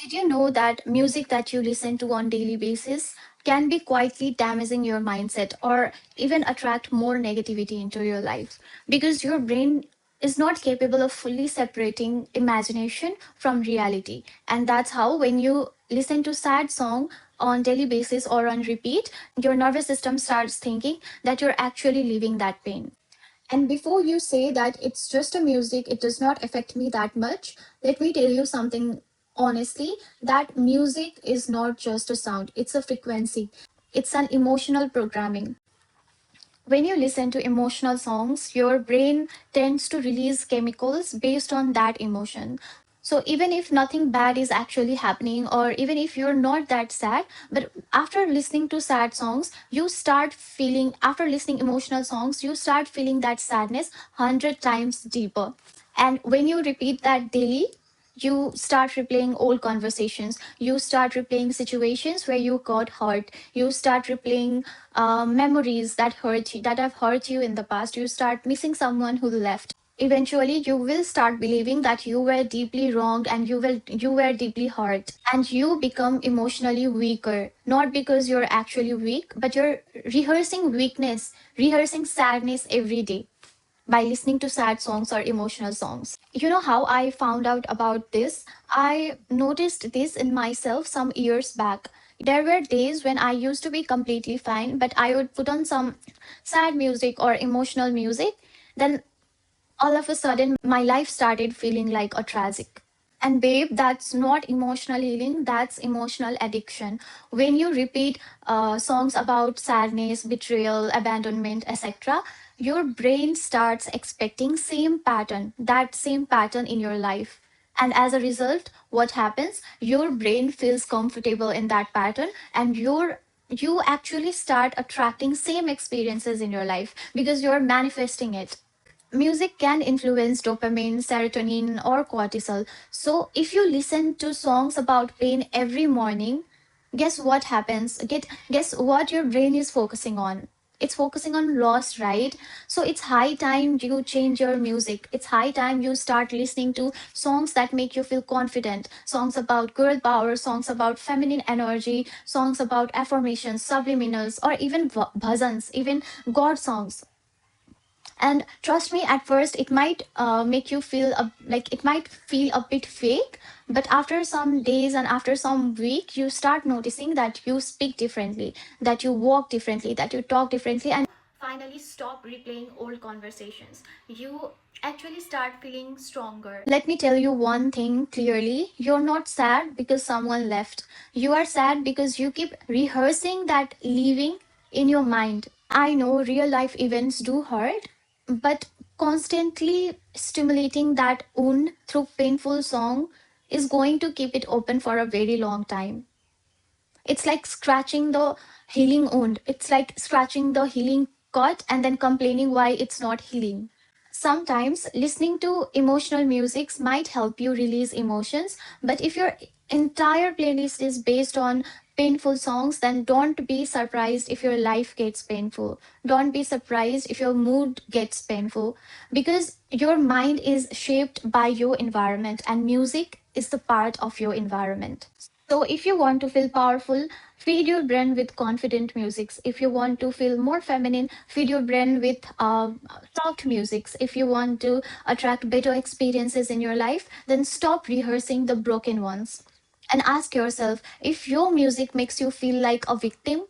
Did you know that music that you listen to on daily basis can be quietly damaging your mindset or even attract more negativity into your life because your brain is not capable of fully separating imagination from reality, and that's how when you listen to sad song on daily basis or on repeat, your nervous system starts thinking that you're actually living that pain. And before you say that it's just a music, it does not affect me that much, let me tell you something honestly, that music is not just a sound, it's a frequency. It's an emotional programming. When you listen to emotional songs, your brain tends to release chemicals based on that emotion. So even if nothing bad is actually happening, or even if you're not that sad, but after listening to sad songs, you start feeling, after listening emotional songs, you start feeling that sadness 100 times deeper. And when you repeat that daily, you start replaying old conversations, you start replaying situations where you got hurt, you start replaying memories that hurt you, that have hurt you in the past, you start missing someone who left. Eventually you will start believing that you were deeply wronged and you were deeply hurt, and you become emotionally weaker, not because you're actually weak, but you're rehearsing weakness, rehearsing sadness every day by listening to sad songs or emotional songs. You know how I found out about this? I noticed this in myself some years back. There were days when I used to be completely fine, but I would put on some sad music or emotional music. Then all of a sudden, my life started feeling like a tragic. And babe, that's not emotional healing, that's emotional addiction. When you repeat songs about sadness, betrayal, abandonment, etc., your brain starts expecting same pattern, that same pattern in your life. And as a result, what happens? Your brain feels comfortable in that pattern, and you actually start attracting same experiences in your life because you're manifesting it. Music can influence dopamine, serotonin, or cortisol. So, if you listen to songs about pain every morning, guess what happens? Guess what your brain is focusing on? It's focusing on loss, right? So it's high time you change your music. It's high time you start listening to songs that make you feel confident. Songs about girl power, songs about feminine energy, songs about affirmations, subliminals, or even bhajans, even God songs. And trust me, at first it might make you feel like it might feel a bit fake, but after some days and after some week, you start noticing that you speak differently, that you walk differently, that you talk differently, and finally stop replaying old conversations. You actually start feeling stronger. Let me tell you one thing clearly, you're not sad because someone left, you are sad because you keep rehearsing that leaving in your mind. I know real life events do hurt, but constantly stimulating that wound through painful song is going to keep it open for a very long time. It's like scratching the healing wound. It's like scratching the healing cut and then complaining why it's not healing. Sometimes listening to emotional musics might help you release emotions, but if your entire playlist is based on painful songs, then don't be surprised if your life gets painful. Don't be surprised if your mood gets painful, because your mind is shaped by your environment and music is the part of your environment. So, if you want to feel powerful, feed your brain with confident musics. If you want to feel more feminine, feed your brain with soft musics. If you want to attract better experiences in your life, then stop rehearsing the broken ones. And ask yourself if your music makes you feel like a victim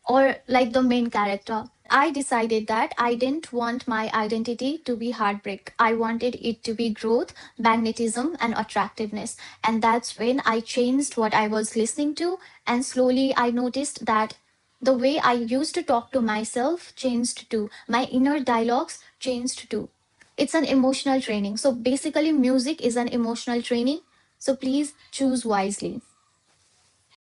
or like the main character. I decided that I didn't want my identity to be heartbreak. I wanted it to be growth, magnetism, and attractiveness. And that's when I changed what I was listening to. And slowly I noticed that the way I used to talk to myself changed too. My inner dialogues changed too. It's an emotional training. So basically, music is an emotional training. So please choose wisely.